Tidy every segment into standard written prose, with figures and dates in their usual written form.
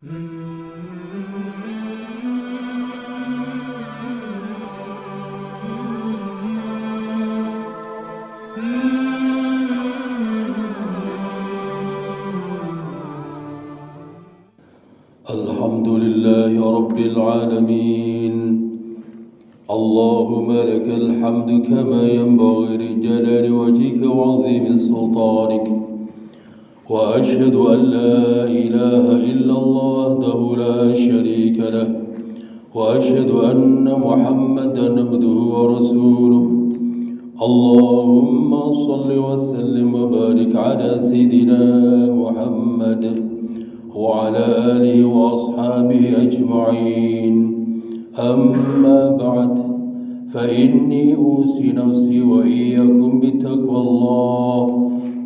الحمد لله رب العالمين. اللهم لك الحمد كما ينبغي لجلال وجهك وعظيم سلطانك، وأشهد أن لا إله إلا الله وحده لا شريك له، وأشهد أن محمدا عبده ورسوله. اللهم صل وسلم وبارك على سيدنا محمد وعلى آله وأصحابه أجمعين. أما بعد، فإني أوصي نفسي وإياكم بتقوى الله،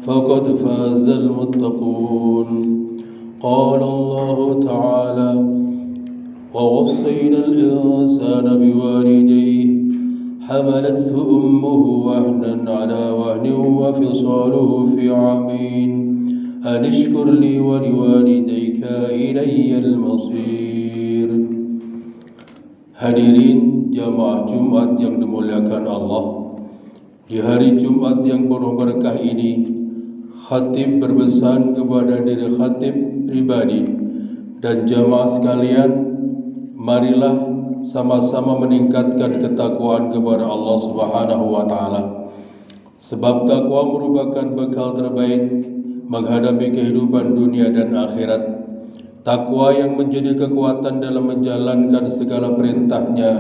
فقد فاز المتقون. قال الله تعالى: ووصينا الإنسان بوالديه حملته أمه وهنا على وهن وفصاله في عامين أن اشكر لي ولوالديك إلي المصير. Hadirin jamaah Jumat yang dimuliakan Allah, di hari Jumat yang penuh berkah ini, khatib berpesan kepada diri khatib pribadi dan jamaah sekalian, marilah sama-sama meningkatkan ketakwaan kepada Allah Subhanahu wa taala. Sebab takwa merupakan bekal terbaik menghadapi kehidupan dunia dan akhirat. Takwa yang menjadi kekuatan dalam menjalankan segala perintahnya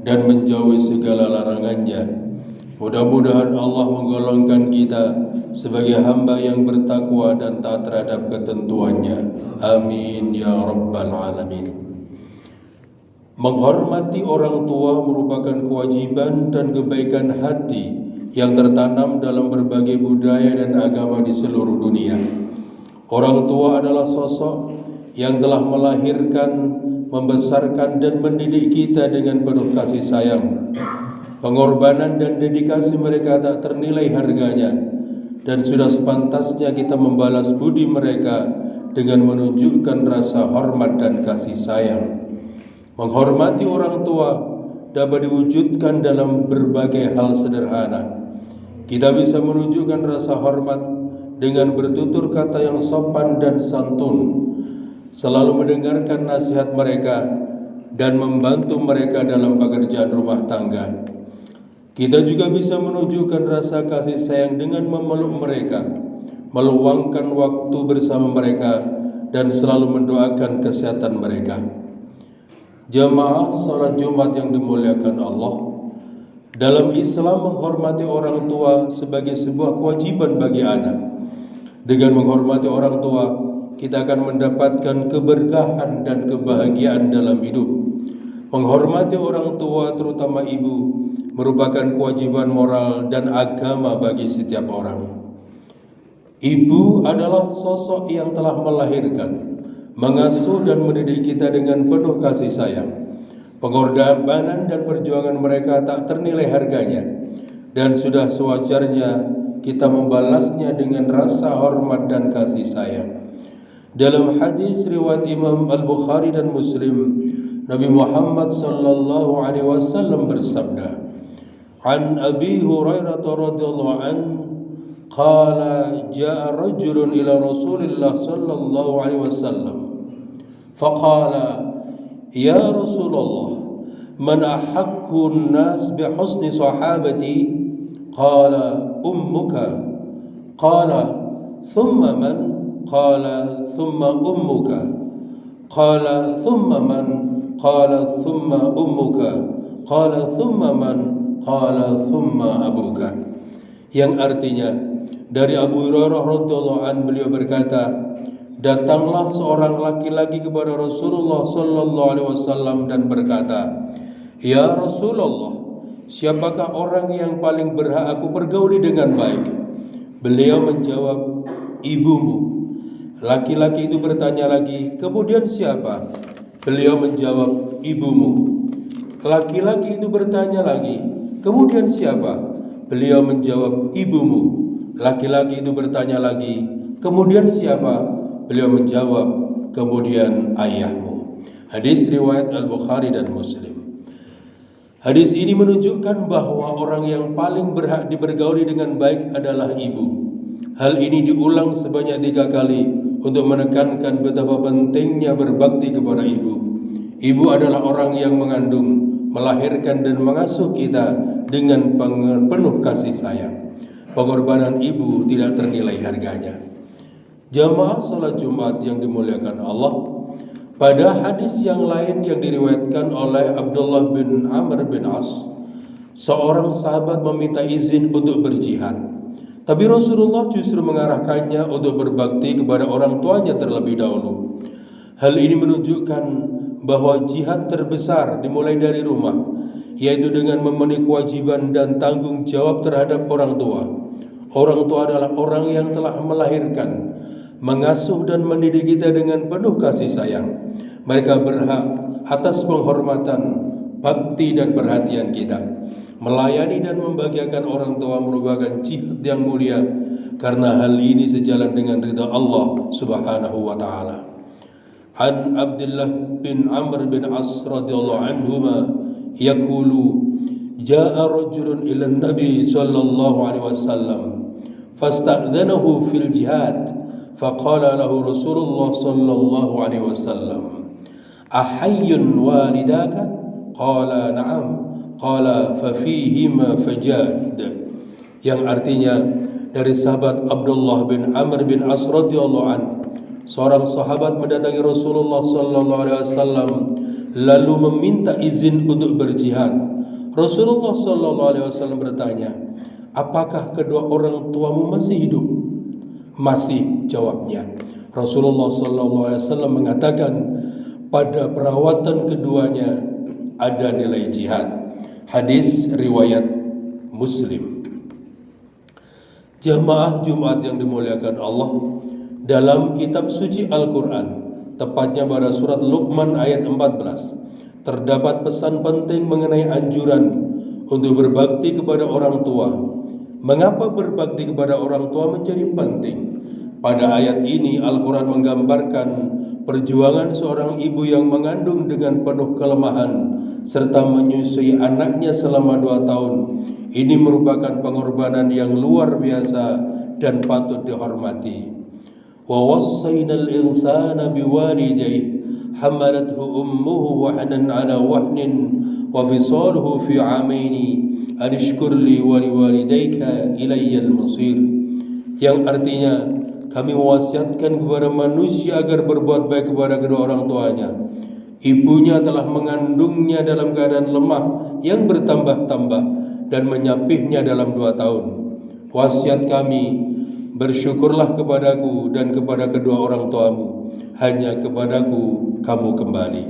dan menjauhi segala larangannya. Mudah-mudahan Allah menggolongkan kita sebagai hamba yang bertakwa dan taat terhadap ketentuannya. Amin ya rabbal alamin. Menghormati orang tua merupakan kewajiban dan kebaikan hati yang tertanam dalam berbagai budaya dan agama di seluruh dunia. Orang tua adalah sosok yang telah melahirkan, membesarkan dan mendidik kita dengan penuh kasih sayang. Pengorbanan dan dedikasi mereka tak ternilai harganya, dan sudah sepantasnya kita membalas budi mereka dengan menunjukkan rasa hormat dan kasih sayang. Menghormati orang tua dapat diwujudkan dalam berbagai hal sederhana. Kita bisa menunjukkan rasa hormat dengan bertutur kata yang sopan dan santun, selalu mendengarkan nasihat mereka dan membantu mereka dalam pekerjaan rumah tangga. Kita juga bisa menunjukkan rasa kasih sayang dengan memeluk mereka, meluangkan waktu bersama mereka, dan selalu mendoakan kesehatan mereka. Jamaah salat Jumat yang dimuliakan Allah, dalam Islam menghormati orang tua sebagai sebuah kewajiban bagi anak. Dengan menghormati orang tua, kita akan mendapatkan keberkahan dan kebahagiaan dalam hidup. Menghormati orang tua, terutama ibu, merupakan kewajiban moral dan agama bagi setiap orang. Ibu adalah sosok yang telah melahirkan, mengasuh dan mendidik kita dengan penuh kasih sayang. Pengorbanan dan perjuangan mereka tak ternilai harganya, dan sudah sewajarnya kita membalasnya dengan rasa hormat dan kasih sayang. Dalam hadis riwayat Imam Al-Bukhari dan Muslim, Nabi Muhammad sallallahu alaihi wasallam bersabda, "An Abi Hurairah radhiyallahu anhu qala jaa rajulun ila Rasulillah sallallahu alaihi wasallam faqala ya Rasulullah man ahaqqun nas bi husni sahabati qala ummuka qala thumma man qala thumma ummuka qala thumma man qala thumma ummuka qala thumma man qala thumma abuka." Yang artinya, dari Abu Hurairah radhiyallahu anhu, beliau berkata, datanglah seorang laki-laki kepada Rasulullah sallallahu alaihi wasallam dan berkata, "Ya Rasulullah, siapakah orang yang paling berhak aku pergauli dengan baik?" Beliau menjawab, "Ibumu." Laki-laki itu bertanya lagi, "Kemudian siapa?" Beliau menjawab, "Ibumu." Laki-laki itu bertanya lagi, "Kemudian siapa?" Beliau menjawab, "Ibumu." Laki-laki itu bertanya lagi, "Kemudian siapa?" Beliau menjawab, kemudian ayahmu. Hadis riwayat Al-Bukhari dan Muslim. Hadis ini menunjukkan bahwa orang yang paling berhak dipergauli dengan baik adalah ibu. Hal ini diulang sebanyak 3 kali untuk menekankan betapa pentingnya berbakti kepada ibu. Ibu adalah orang yang mengandung, melahirkan dan mengasuh kita dengan penuh kasih sayang. Pengorbanan ibu tidak ternilai harganya. Jamaah salat Jumat yang dimuliakan Allah, pada hadis yang lain yang diriwayatkan oleh Abdullah bin Amr bin As, seorang sahabat meminta izin untuk berjihad, tapi Rasulullah justru mengarahkannya untuk berbakti kepada orang tuanya terlebih dahulu. Hal ini menunjukkan bahwa jihad terbesar dimulai dari rumah, yaitu dengan memenuhi kewajiban dan tanggung jawab terhadap orang tua. Orang tua adalah orang yang telah melahirkan, mengasuh dan mendidik kita dengan penuh kasih sayang. Mereka berhak atas penghormatan, bakti dan perhatian kita. Melayani dan membahagiakan orang tua merupakan jihad yang mulia, karena hal ini sejalan dengan ridha Allah Subhanahu wa taala. An Abdullah bin Amr bin As radhiyallahu anhuma yaqulu jaa rajulun ila an-nabi sallallahu alaihi wasallam fasta'dhanahu fil jihad faqala lahu Rasulullah sallallahu alaihi wasallam ahayyun walidaka qala na'am qala fa fihima fajahid, yang artinya dari sahabat Abdullah bin Amr bin As radhiyallahu anhu, seorang sahabat mendatangi Rasulullah sallallahu alaihi wasallam lalu meminta izin untuk berjihad. Rasulullah sallallahu alaihi wasallam bertanya, "Apakah kedua orang tuamu masih hidup?" "Masih," jawabnya. Rasulullah sallallahu alaihi wasallam mengatakan, pada perawatan keduanya ada nilai jihad. Hadis riwayat Muslim. Jamaah Jumat yang dimuliakan Allah, dalam kitab suci Al-Quran, tepatnya pada surat Luqman ayat 14, terdapat pesan penting mengenai anjuran untuk berbakti kepada orang tua. Mengapa berbakti kepada orang tua menjadi penting? Pada ayat ini Al-Quran menggambarkan perjuangan seorang ibu yang mengandung dengan penuh kelemahan serta menyusui anaknya selama 2 tahun. Ini merupakan pengorbanan yang luar biasa dan patut dihormati. Wa wassayna al-insana biwalidayhi hamalathu ummuhu wahnan ala wahnin wa fisaluhu fi 'amaini an ishkur li wa liwalidayka ilayya al-masir, yang artinya kami mewasiatkan kepada manusia agar berbuat baik kepada kedua orang tuanya. Ibunya telah mengandungnya dalam keadaan lemah yang bertambah-tambah dan menyapihnya dalam 2 tahun. Wasiat kami, bersyukurlah kepadaku dan kepada kedua orang tuamu, hanya kepadaku kamu kembali.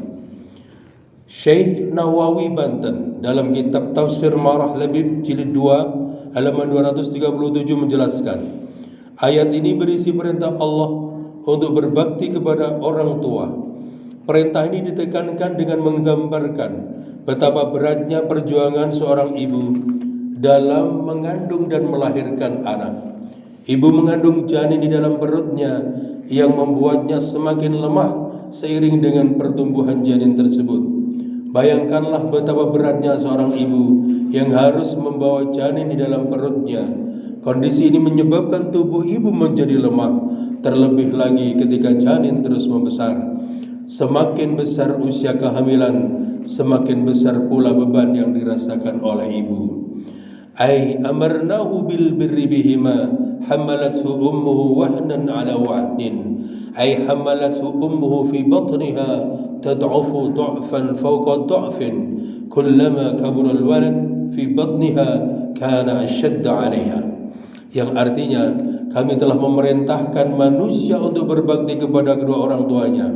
Syekh Nawawi Banten dalam kitab Tafsir Marah Labib jilid 2 halaman 237 menjelaskan, ayat ini berisi perintah Allah untuk berbakti kepada orang tua. Perintah ini ditekankan dengan menggambarkan betapa beratnya perjuangan seorang ibu dalam mengandung dan melahirkan anak. Ibu mengandung janin di dalam perutnya yang membuatnya semakin lemah seiring dengan pertumbuhan janin tersebut. Bayangkanlah betapa beratnya seorang ibu yang harus membawa janin di dalam perutnya. Kondisi ini menyebabkan tubuh ibu menjadi lemah, terlebih lagi ketika janin terus membesar. Semakin besar usia kehamilan, semakin besar pula beban yang dirasakan oleh ibu. Ai amarnahu bil birri bihima hamalathu ummuhu wahnan ala wahnin, ai hamalathu ummuhu fi batniha tad'ufu du'fan fawqa du'fin kullama kabura alwalad fi batniha kana ashadda 'alayha, yang artinya kami telah memerintahkan manusia untuk berbakti kepada kedua orang tuanya.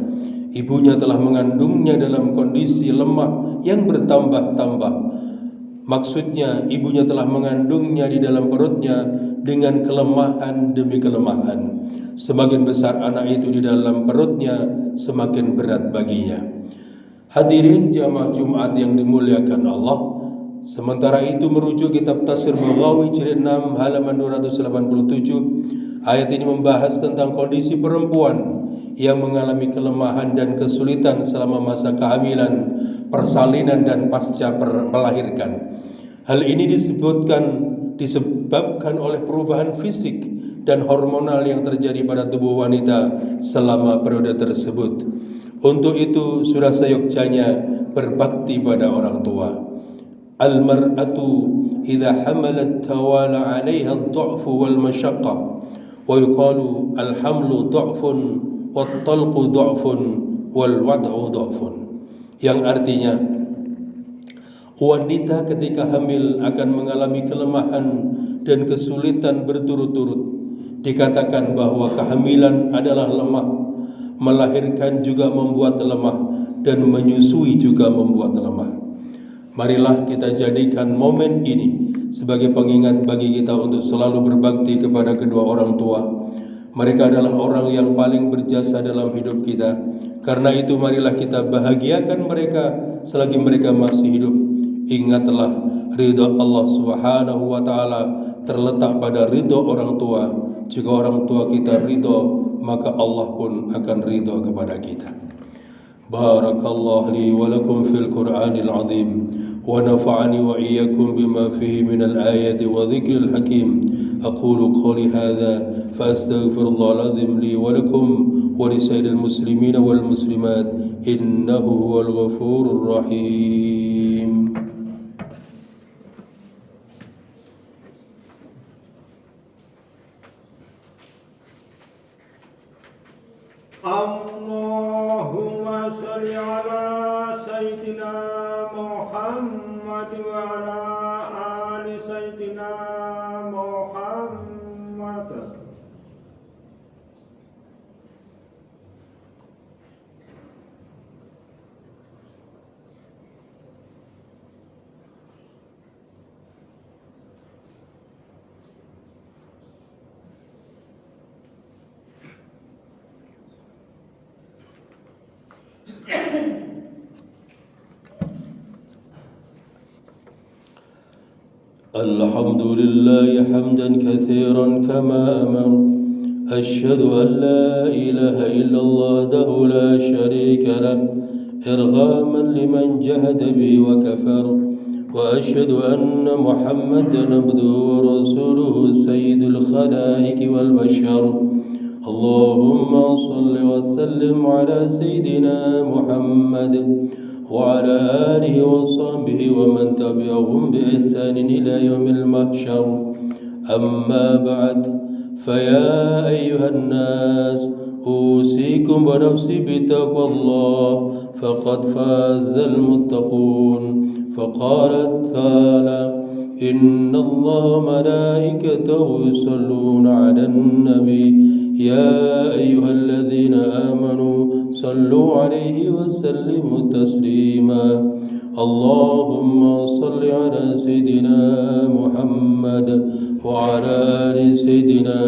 Ibunya telah mengandungnya dalam kondisi lemah yang bertambah-tambah. Maksudnya ibunya telah mengandungnya di dalam perutnya dengan kelemahan demi kelemahan. Semakin besar anak itu di dalam perutnya, semakin berat baginya. Hadirin jamaah Jumat yang dimuliakan Allah, sementara itu merujuk kitab Tafsir Baghawi jilid 6 halaman 287 Ayat ini membahas tentang kondisi perempuan yang mengalami kelemahan dan kesulitan selama masa kehamilan, persalinan dan pasca melahirkan. Hal ini disebabkan oleh perubahan fisik dan hormonal yang terjadi pada tubuh wanita selama periode tersebut. Untuk itu sudah seyogyanya berbakti pada orang tua. Al-mar'atu idza hamalat tawala 'alaiha ad-dha'fu wal mashaqqa wa yuqalu al-hamlu dha'fun wat-talqu dha'fun wal wad'u dha'fun. Yang artinya wanita ketika hamil akan mengalami kelemahan dan kesulitan berturut-turut. Dikatakan bahwa kehamilan adalah lemah, melahirkan juga membuat lemah, dan menyusui juga membuat lemah. Marilah kita jadikan momen ini sebagai pengingat bagi kita untuk selalu berbakti kepada kedua orang tua. Mereka adalah orang yang paling berjasa dalam hidup kita. Karena itu marilah kita bahagiakan mereka selagi mereka masih hidup. Ingatlah, ridha Allah Subhanahu wa taala terletak pada ridha orang tua. Jika orang tua kita ridha, maka Allah pun akan ridha kepada kita. Barakallahu li wa lakum fil Qur'anil azim wa nafa'ani wa iyyakum bima fihi minal ayati wa dhikril hakim. Aqulu qawli hadha fa astaghfirullahal azim li wa lakum wa lisairil muslimina wal muslimat innahu huwal ghafurur rahim. Allahumma salli ala Sayyidina Muhammad wa ala ali Sayyidina Muhammad. الحمد لله حمدا كثيرا كما أمر أشهد أن لا إله إلا الله وحده لا شريك له إرغاما لمن جهد به وكفر وأشهد أن محمدا عبده ورسوله سيد الخلائق والبشر اللهم صل وسلم على سيدنا محمد وعلى آله وصحبه ومن تبعهم بإحسان إلى يوم المحشر. أما بعد، فيا أيها الناس أوصيكم ونفسي بتقوى الله فقد فاز المتقون. فقال تعالى: إن الله ملائكته يصلون على النبي يا أيها الذين آمنوا صلوا عليه وسلموا تسليما. اللهم صل على سيدنا محمد وعلى آل سيدنا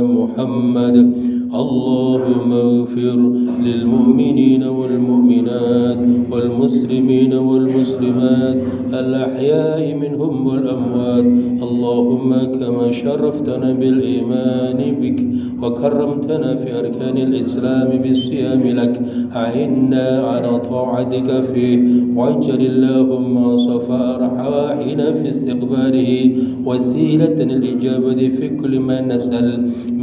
محمد. اللهم اغفر للمؤمنين والمؤمنات والمسلمين والمسلمات الأحياء منهم والأموات. اللهم كما شرفتنا بالإيمان بك وكرمتنا في أركان الإسلام بالصيام لك، أعنا على طاعتك فيه، وعجل اللهم صفاء رواحنا في استقباله وسيلة الإجابة في كل ما نسأل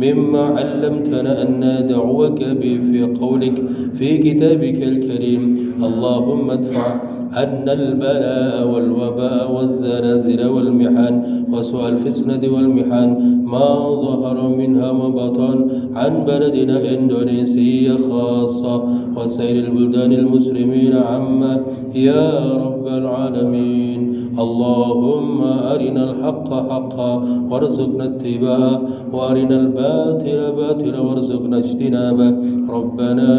مما علمتنا أن ندعوك به في قولك في كتابك الكريم. اللهم ادفع عنا البلاء والوباء والزلازل والمحن وسوء الفتنة والمحن ما ظهر منها وبطن عن بلدنا إندونيسيا خاصة وسائر البلدان المسلمين عامة يا رب العالمين. اللهم أرنا الحق حقا وارزقنا اتباعه وأرنا الباطل باطلا وارزقنا اجتنابه. ربنا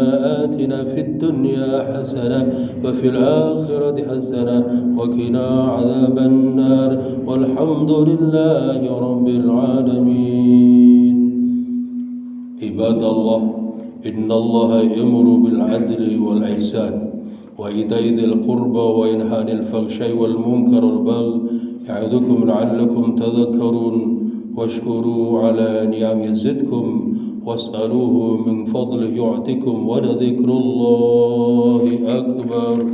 آتنا في الدنيا حسنة وفي الآخرة حسنة وقنا عذاب النار والحمد لله رب العالمين. عباد الله، إن الله يأمر بالعدل والإحسان وإيتاء ذي القربى وينهى عن الفحشاء والمنكر والبغي يعظكم لعلكم تذكرون. واشكروا على نعم يزدكم واسألوه من فضله يعطكم ولذكر الله أكبر.